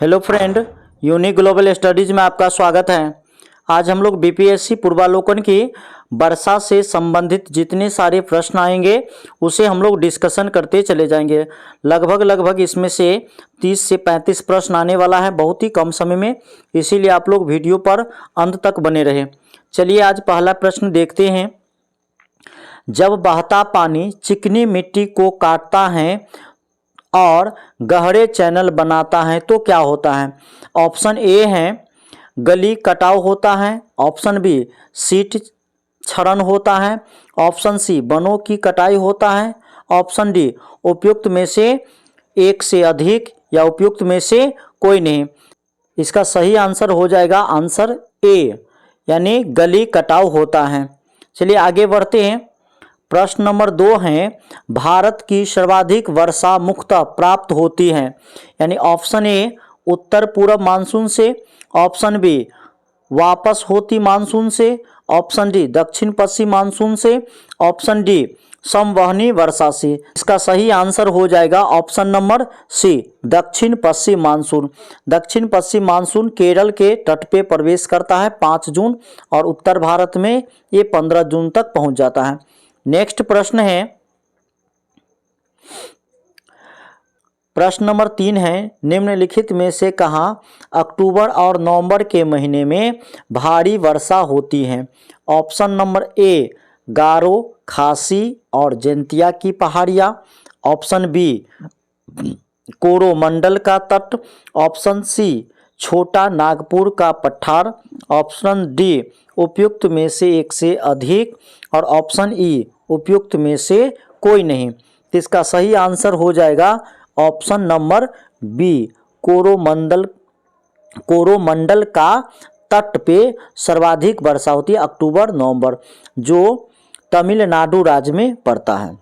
Hello friend, unique global studies में आपका स्वागत है। आज हम लोग बीपीएससी पूर्वालोकन की वर्षा से संबंधित जितने सारे प्रश्न आएंगे उसे हम लोग डिस्कशन करते चले जाएंगे। लगभग इसमें से 30 से 35 प्रश्न आने वाला है बहुत ही कम समय में, इसीलिए आप लोग वीडियो पर अंत तक बने रहे। चलिए आज पहला प्रश्न देखते हैं। जब बहता पानी चिकनी मिट्टी को काटता है और गहरे चैनल बनाता है तो क्या होता है? ऑप्शन ए है गली कटाव होता है, ऑप्शन बी सीट क्षरण होता है, ऑप्शन सी वनों की कटाई होता है, ऑप्शन डी उपयुक्त में से एक से अधिक या उपयुक्त में से कोई नहीं। इसका सही आंसर हो जाएगा आंसर ए, यानी गली कटाव होता है। चलिए आगे बढ़ते हैं। प्रश्न नंबर 2 है, भारत की सर्वाधिक वर्षा मुख्यतः प्राप्त होती है, यानी ऑप्शन ए उत्तर पूर्व मानसून से, ऑप्शन बी वापस होती मानसून से, ऑप्शन डी दक्षिण पश्चिम मानसून से, ऑप्शन डी समवहनी वर्षा से। इसका सही आंसर हो जाएगा ऑप्शन नंबर सी दक्षिण पश्चिम मानसून। दक्षिण पश्चिम मानसून केरल के तट पे प्रवेश करता है 5 जून और उत्तर भारत में ये 15 जून तक पहुंच जाता है। नेक्स्ट प्रश्न है, प्रश्न नंबर 3 है, निम्नलिखित में से कहाँ अक्टूबर और नवंबर के महीने में भारी वर्षा होती है? ऑप्शन नंबर ए गारो, खासी और जैंतिया की पहाड़ियाँ, ऑप्शन बी कोरोमंडल का तट, ऑप्शन सी छोटा नागपुर का पठार, ऑप्शन डी उपयुक्त में से एक से अधिक और ऑप्शन ई उपयुक्त में से कोई नहीं। तो इसका सही आंसर हो जाएगा ऑप्शन नंबर बी कोरोमंडल का तट पे सर्वाधिक वर्षा होती है अक्टूबर नवंबर, जो तमिलनाडु राज्य में पड़ता है।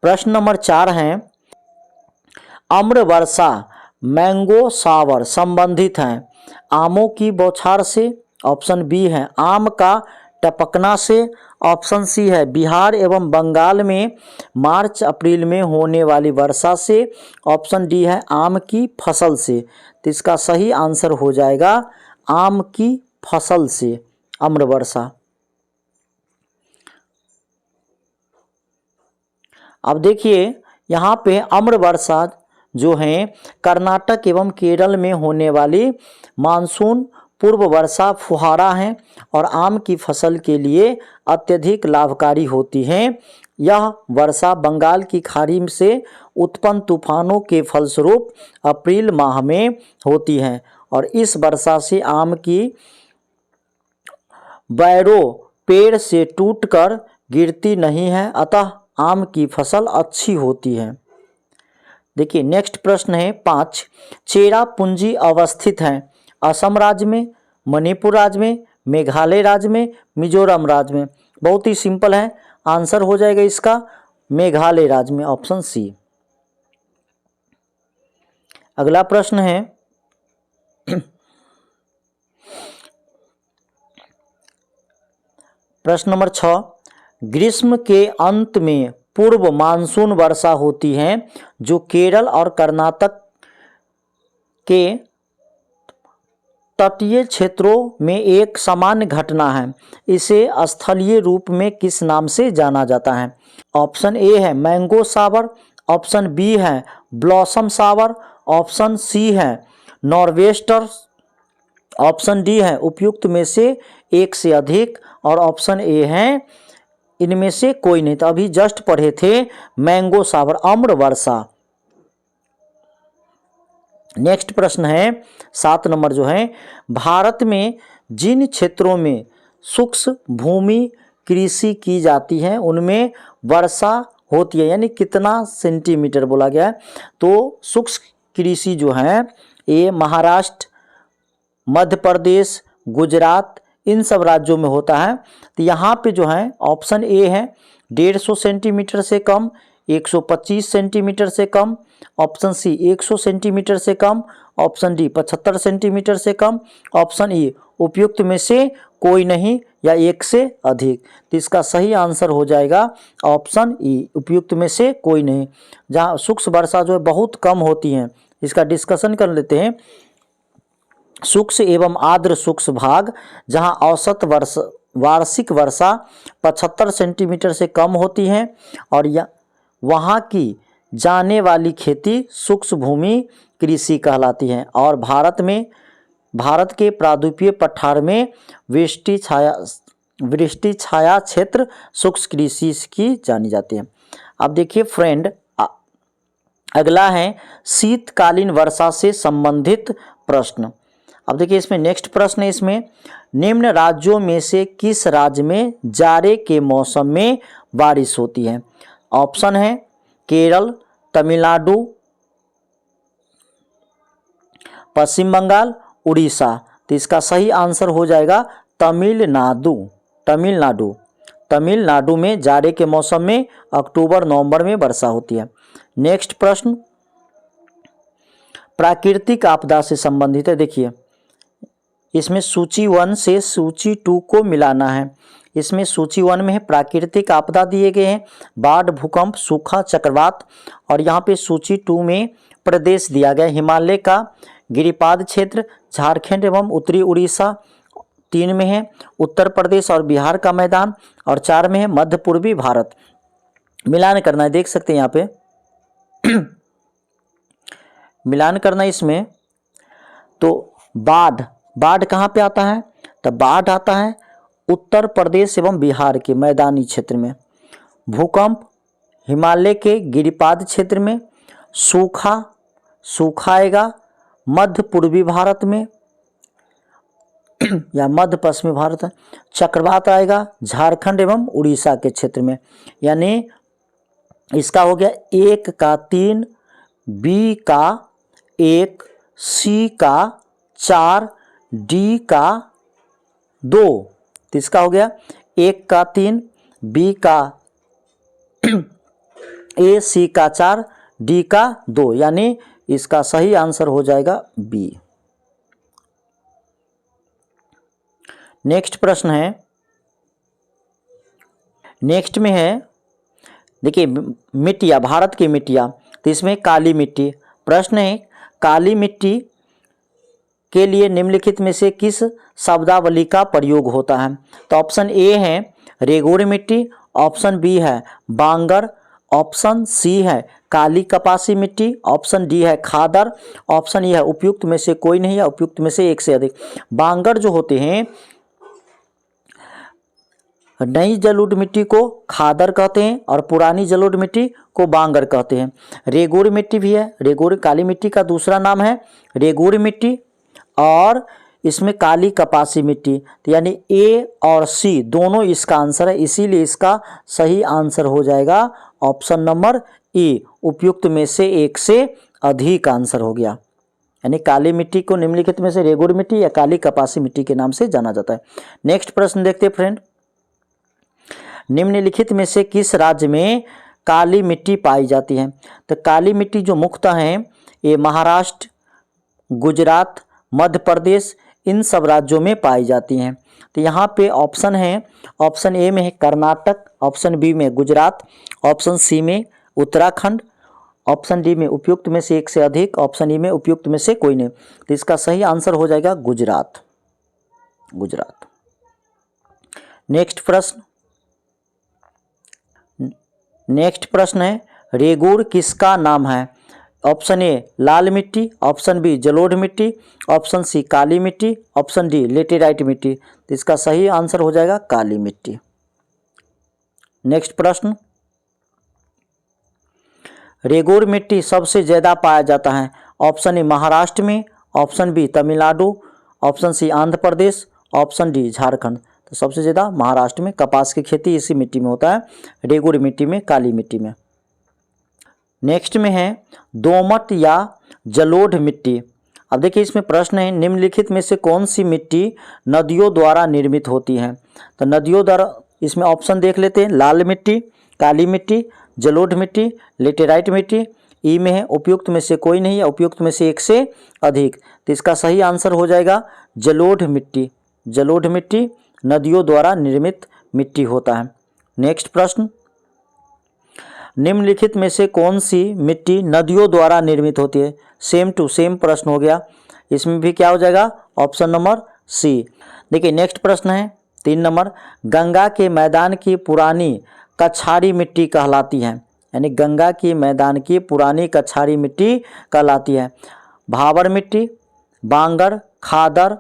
प्रश्न नंबर 4 है, अम्र वर्षा मैंगो सावर संबंधित है आमों की बौछार से, ऑप्शन बी है आम का टपकना से, ऑप्शन सी है बिहार एवं बंगाल में मार्च अप्रैल में होने वाली वर्षा से, ऑप्शन डी है आम की फसल से। तो इसका सही आंसर हो जाएगा आम की फसल से अम्र वर्षा। अब देखिए यहाँ पे अम्र वर्षा जो है कर्नाटक एवं केरल में होने वाली मानसून पूर्व वर्षा फुहारा है और आम की फसल के लिए अत्यधिक लाभकारी होती है। यह वर्षा बंगाल की खाड़ी से उत्पन्न तूफानों के फलस्वरूप अप्रैल माह में होती है और इस वर्षा से आम की बैरो पेड़ से टूटकर गिरती नहीं है, अतः आम की फसल अच्छी होती है। देखिए नेक्स्ट प्रश्न है 5, चेरापूंजी अवस्थित है असम राज्य में, मणिपुर राज्य में, मेघालय राज्य में, मिजोरम राज्य में। बहुत ही सिंपल है, आंसर हो जाएगा इसका मेघालय राज्य में, ऑप्शन सी। अगला प्रश्न है प्रश्न नंबर 6, ग्रीष्म के अंत में पूर्व मानसून वर्षा होती है जो केरल और कर्नाटक के तटीय क्षेत्रों में एक सामान्य घटना है। इसे स्थलीय रूप में किस नाम से जाना जाता है? ऑप्शन ए है मैंगो सावर, ऑप्शन बी है ब्लॉसम सावर, ऑप्शन सी है नॉर्वेस्टर, ऑप्शन डी है उपयुक्त में से एक से अधिक और ऑप्शन ए है इनमें से कोई नहीं। तो अभी जस्ट पढ़े थे मैंगो सावर अम्र वर्षा। नेक्स्ट प्रश्न है 7 नंबर जो है, भारत में जिन क्षेत्रों में शुष्क भूमि कृषि की जाती है उनमें वर्षा होती है, यानी कितना सेंटीमीटर बोला गया है। तो शुष्क कृषि जो है ये महाराष्ट्र, मध्य प्रदेश, गुजरात इन सब राज्यों में होता है। तो यहाँ पे जो है ऑप्शन ए है 150 सेंटीमीटर से कम, 125 सेंटीमीटर से कम, ऑप्शन सी 100 सेंटीमीटर से कम, ऑप्शन डी 75 सेंटीमीटर से कम, ऑप्शन ई उपयुक्त में से कोई नहीं या एक से अधिक। तो इसका सही आंसर हो जाएगा ऑप्शन ई, उपयुक्त में से कोई नहीं। जहाँ सूक्ष्म वर्षा जो है बहुत कम होती हैं, इसका डिस्कशन कर लेते हैं। शुष्क एवं आर्द्र शुष्क भाग, जहाँ औसत वार्षिक वर्षा 75 सेंटीमीटर से कम होती है और वहाँ की जाने वाली खेती शुष्क भूमि कृषि कहलाती है। और भारत के प्रायद्वीपीय पठार में वृष्टि छाया क्षेत्र शुष्क कृषि की जानी जाती है। अब देखिए फ्रेंड, अगला है शीतकालीन वर्षा से संबंधित प्रश्न। अब देखिए इसमें नेक्स्ट प्रश्न है, इसमें निम्न राज्यों में से किस राज्य में जाड़े के मौसम में बारिश होती है? ऑप्शन है केरल, तमिलनाडु, पश्चिम बंगाल, उड़ीसा। तो इसका सही आंसर हो जाएगा तमिलनाडु। तमिलनाडु में जाड़े के मौसम में अक्टूबर नवंबर में वर्षा होती है। नेक्स्ट प्रश्न प्राकृतिक आपदा से संबंधित है। देखिए इसमें सूची 1 से सूची 2 को मिलाना है। इसमें सूची 1 में है प्राकृतिक आपदा दिए गए हैं, बाढ़, भूकंप, सूखा, चक्रवात। और यहाँ पे सूची 2 में प्रदेश दिया गया, हिमालय का गिरिपाद क्षेत्र, झारखंड एवं उत्तरी उड़ीसा। 3 में है उत्तर प्रदेश और बिहार का मैदान। और 4 में है मध्य पूर्वी भारत। मिलान करना है, देख सकते हैं यहाँ पे मिलान करना इसमें। तो बाढ़ कहाँ पे आता है? तो बाढ़ आता है उत्तर प्रदेश एवं बिहार के मैदानी क्षेत्र में। भूकंप हिमालय के गिरिपाद क्षेत्र में। सूखा आएगा मध्य पूर्वी भारत में या मध्य पश्चिमी भारत। चक्रवात आएगा झारखंड एवं उड़ीसा के क्षेत्र में। यानी इसका हो गया 1 का 3, बी का 1, सी का 4, डी का 2। तो इसका हो गया 1 का 3, बी का ए, सी का 4, डी का 2। यानी इसका सही आंसर हो जाएगा बी। नेक्स्ट प्रश्न है, नेक्स्ट में है देखिए मिट्टियाँ, भारत की मिट्टियाँ। तो इसमें काली मिट्टी प्रश्न है, काली मिट्टी के लिए निम्नलिखित में से किस शब्दावली का प्रयोग होता है? तो ऑप्शन ए है रेगोर मिट्टी, ऑप्शन बी है बांगर, ऑप्शन सी है काली कपासी मिट्टी, ऑप्शन डी है खादर, ऑप्शन ई है उपयुक्त में से कोई नहीं है, उपयुक्त में से एक से अधिक। बांगर जो होते हैं, नई जलोढ़ मिट्टी को खादर कहते हैं और पुरानी जलोढ़ मिट्टी को बांगर कहते हैं। रेगोर मिट्टी भी है, रेगोर काली मिट्टी का दूसरा नाम है रेगोर मिट्टी। और इसमें काली कपासी मिट्टी, तो यानी ए और सी दोनों इसका आंसर है, इसीलिए इसका सही आंसर हो जाएगा ऑप्शन नंबर ए, उपयुक्त में से एक से अधिक आंसर हो गया। यानी काली मिट्टी को निम्नलिखित में से रेगोर मिट्टी या काली कपासी मिट्टी के नाम से जाना जाता है। नेक्स्ट प्रश्न देखते हैं फ्रेंड, निम्नलिखित में से किस राज्य में काली मिट्टी पाई जाती है? तो काली मिट्टी जो मुख्यतः है ये महाराष्ट्र, गुजरात, मध्य प्रदेश, इन सब राज्यों में पाई जाती हैं। तो यहाँ पे ऑप्शन है, ऑप्शन ए में है कर्नाटक, ऑप्शन बी में गुजरात, ऑप्शन सी में उत्तराखंड, ऑप्शन डी में उपयुक्त में से एक से अधिक, ऑप्शन ई में उपयुक्त में से कोई नहीं। तो इसका सही आंसर हो जाएगा गुजरात। नेक्स्ट प्रश्न है रेगोर किसका नाम है? ऑप्शन ए लाल मिट्टी, ऑप्शन बी जलोढ़ मिट्टी, ऑप्शन सी काली मिट्टी, ऑप्शन डी लेटेराइट मिट्टी। तो इसका सही आंसर हो जाएगा काली मिट्टी। नेक्स्ट प्रश्न, रेगोर मिट्टी सबसे ज्यादा पाया जाता है? ऑप्शन ए महाराष्ट्र में, option B Tamil Nadu, option C Andhra Pradesh, option D Jharkhand. तो सबसे ज़्यादा महाराष्ट्र में कपास की खेती इसी मिट्टी में होता है, रेगोर मिट्टी में, काली मिट्टी में। नेक्स्ट में है दोमट या जलोढ़ मिट्टी। अब देखिए इसमें प्रश्न है निम्नलिखित में से कौन सी मिट्टी नदियों द्वारा निर्मित होती है? तो नदियों द्वारा इसमें ऑप्शन देख लेते हैं, लाल मिट्टी, काली मिट्टी, जलोढ़ मिट्टी, लेटेराइट मिट्टी। ई में है उपयुक्त में से कोई नहीं है, उपयुक्त में से एक से अधिक। तो इसका सही आंसर हो जाएगा जलोढ़ मिट्टी। नदियों द्वारा निर्मित मिट्टी होता है। नेक्स्ट प्रश्न, निम्नलिखित में से कौन सी मिट्टी नदियों द्वारा निर्मित होती है? सेम टू सेम प्रश्न हो गया, इसमें भी क्या हो जाएगा? Option number C. देखिए नेक्स्ट प्रश्न है 3 नंबर, गंगा के मैदान की पुरानी कछारी मिट्टी कहलाती है, यानी गंगा की मैदान की पुरानी कछारी मिट्टी कहलाती है। भाबर मिट्टी, बांगर, खादर,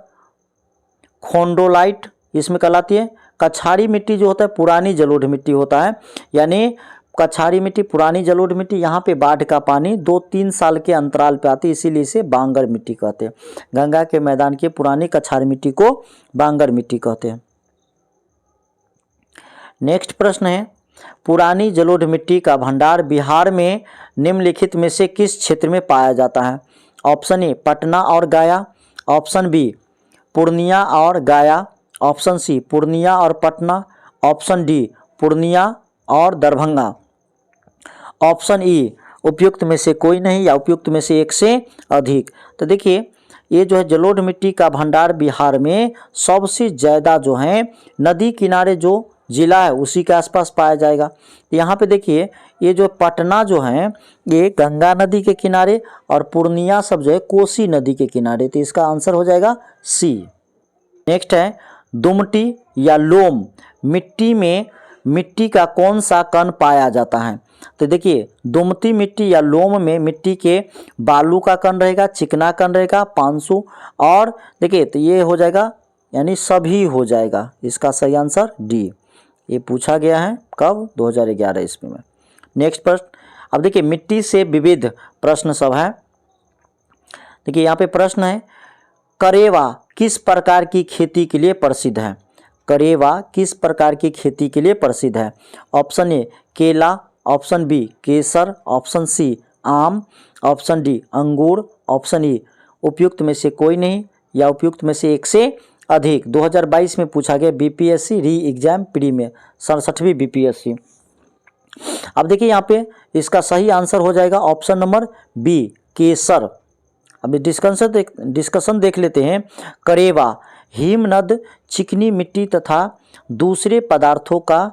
खोंडोलाइट इसमें कहलाती है। कछारी मिट्टी जो होता है पुरानी जलोढ़ मिट्टी होता है, यानी कछारी मिट्टी पुरानी जलोढ़ मिट्टी, यहाँ पे बाढ़ का पानी 2-3 साल के अंतराल पे आती है, इसीलिए इसे बांगर मिट्टी कहते हैं। गंगा के मैदान की पुरानी कछारी मिट्टी को बांगर मिट्टी कहते हैं। नेक्स्ट प्रश्न है, पुरानी जलोढ़ मिट्टी का भंडार बिहार में निम्नलिखित में से किस क्षेत्र में पाया जाता है? ऑप्शन ए पटना और गया, ऑप्शन बी पूर्णिया और गया, ऑप्शन सी पूर्णिया और पटना, ऑप्शन डी पूर्णिया और दरभंगा, ऑप्शन ई उपयुक्त में से कोई नहीं या उपयुक्त में से एक से अधिक। तो देखिए ये जो है जलोढ़ मिट्टी का भंडार बिहार में सबसे ज़्यादा जो है नदी किनारे जो जिला है उसी के आसपास पाया जाएगा। यहाँ पे देखिए ये जो पटना जो है ये गंगा नदी के किनारे और पूर्णिया सब जो है कोसी नदी के किनारे, तो इसका आंसर हो जाएगा सी। नेक्स्ट है, दुमटी या लोम मिट्टी में मिट्टी का कौन सा कण पाया जाता है? तो देखिए दुमती मिट्टी या लोम में मिट्टी के बालू का कण रहेगा, चिकना कण रहेगा, पांसु, और देखिए तो ये हो जाएगा यानी सभी हो जाएगा। इसका सही आंसर डी। ये पूछा गया है कब? 2011 ईस्वी में। नेक्स्ट प्रश्न, अब देखिए मिट्टी से विविध प्रश्न सब है। देखिए यहाँ पे प्रश्न है, करेवा किस प्रकार की खेती के लिए प्रसिद्ध है? करेवा किस प्रकार की खेती के लिए प्रसिद्ध है? ऑप्शन ए केला, ऑप्शन बी केसर, ऑप्शन सी आम, ऑप्शन डी अंगूर, ऑप्शन ई उपयुक्त में से कोई नहीं या उपयुक्त में से एक से अधिक। 2022 में पूछा गया बीपीएससी री एग्जाम प्री में, 67वीं बीपीएससी। अब देखिए यहाँ पे इसका सही आंसर हो जाएगा ऑप्शन नंबर बी केसर। अब डिस्कशन देख लेते हैं। करेवा हिमनद, चिकनी मिट्टी तथा दूसरे पदार्थों का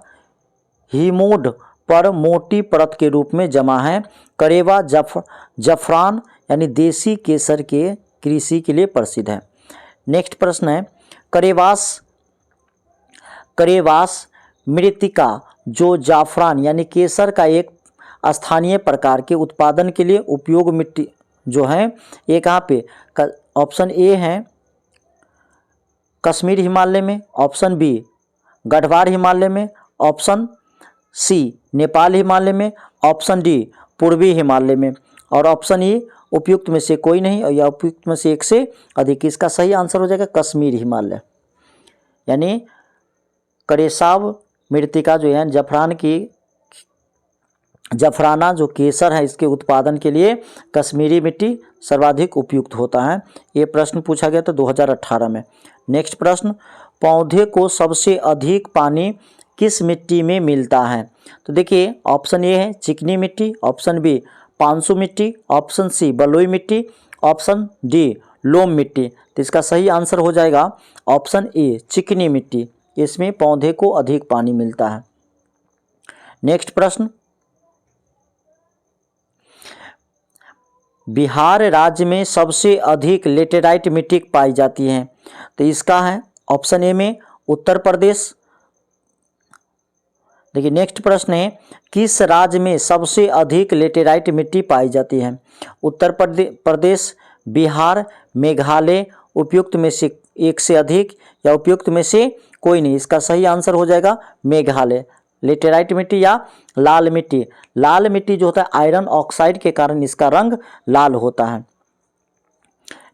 हिमोड पर मोटी परत के रूप में जमा है। करेवा जफरान यानी देसी केसर के कृषि के लिए प्रसिद्ध है। नेक्स्ट प्रश्न है, करेवास मृत्तिका जो जाफरान यानी केसर का एक स्थानीय प्रकार के उत्पादन के लिए उपयोग मिट्टी जो है ये कहाँ पे? ऑप्शन ए है कश्मीर हिमालय में, ऑप्शन बी गढ़वाल हिमालय में, ऑप्शन सी नेपाल हिमालय में, ऑप्शन डी पूर्वी हिमालय में, और ऑप्शन ई उपयुक्त में से कोई नहीं और या उपयुक्त में से एक से अधिक। इसका सही आंसर हो जाएगा कश्मीर हिमालय। यानी करेसाव मृत्तिका जो है जफराना जो केसर है इसके उत्पादन के लिए कश्मीरी मिट्टी सर्वाधिक उपयुक्त होता है। ये प्रश्न पूछा गया था 2018 में। नेक्स्ट प्रश्न, पौधे को सबसे अधिक पानी किस मिट्टी में मिलता है? तो देखिए ऑप्शन ए है चिकनी मिट्टी, ऑप्शन बी पांसु मिट्टी, ऑप्शन सी बलुई मिट्टी, ऑप्शन डी लोम मिट्टी। तो इसका सही आंसर हो जाएगा ऑप्शन ए चिकनी मिट्टी। इसमें पौधे को अधिक पानी मिलता है। नेक्स्ट प्रश्न, बिहार राज्य में सबसे अधिक लेटेराइट मिट्टी पाई जाती है। तो इसका है ऑप्शन ए में उत्तर प्रदेश। देखिए नेक्स्ट प्रश्न है, किस राज्य में सबसे अधिक लेटेराइट मिट्टी पाई जाती है? उत्तर प्रदेश, बिहार, मेघालय, उपयुक्त में से एक से अधिक या उपयुक्त में से कोई नहीं। इसका सही आंसर हो जाएगा मेघालय। लेटेराइट मिट्टी या लाल मिट्टी, लाल मिट्टी जो होता है आयरन ऑक्साइड के कारण इसका रंग लाल होता है।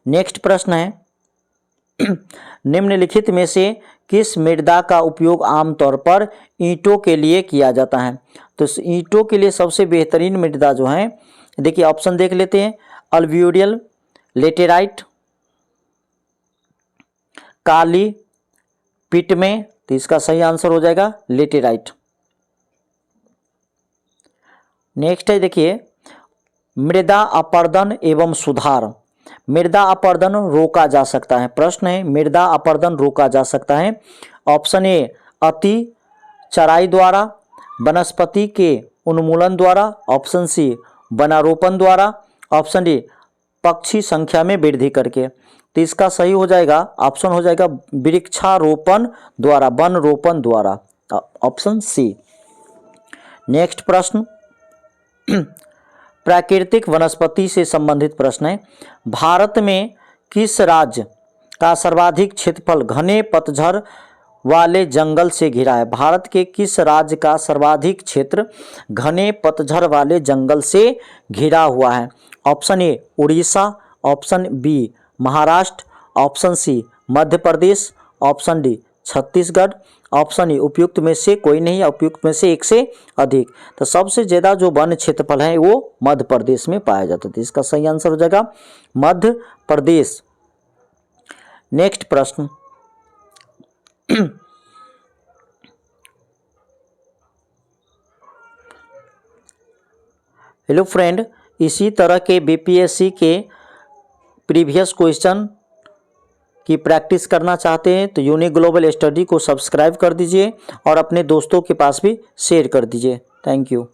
नेक्स्ट प्रश्न है, निम्नलिखित में से किस मृदा का उपयोग आमतौर पर ईंटों के लिए किया जाता है? तो ईंटों के लिए सबसे बेहतरीन मृदा जो है, देखिए ऑप्शन देख लेते हैं, अल्वियोरियल, लेटेराइट, काली, पिटमे। तो इसका सही आंसर हो जाएगा लेटेराइट। नेक्स्ट है देखिए, मृदा अपरदन एवं सुधार। मृदा अपरदन रोका जा सकता है। प्रश्न है मृदा अपरदन रोका जा सकता है। ऑप्शन ए अति चराई द्वारा, वनस्पति के उन्मूलन द्वारा, ऑप्शन सी वनारोपण द्वारा, ऑप्शन डी पक्षी संख्या में वृद्धि करके। तो इसका सही हो जाएगा, ऑप्शन हो जाएगा वृक्षारोपण द्वारा, वन रोपण द्वारा, ऑप्शन सी। नेक्स्ट प्रश्न प्राकृतिक वनस्पति से संबंधित प्रश्न है। भारत में किस राज्य का सर्वाधिक क्षेत्रफल घने पतझड़ वाले जंगल से घिरा है? भारत के किस राज्य का सर्वाधिक क्षेत्र घने पतझड़ वाले जंगल से घिरा हुआ है? Option A Orissa, option B Maharashtra, option C Madhya Pradesh, option D Chhattisgarh, option E उपयुक्त में से कोई नहीं, उपयुक्त में से एक से अधिक। तो सबसे ज़्यादा जो वन क्षेत्रफल है वो मध्य प्रदेश में पाया जाता है। तो इसका सही आंसर हो जाएगा मध्य प्रदेश। नेक्स्ट प्रश्न हेलो फ्रेंड, इसी तरह के बीपीएससी के प्रीवियस क्वेश्चन की प्रैक्टिस करना चाहते हैं तो यूनिक ग्लोबल स्टडी को सब्सक्राइब कर दीजिए और अपने दोस्तों के पास भी शेयर कर दीजिए। Thank you.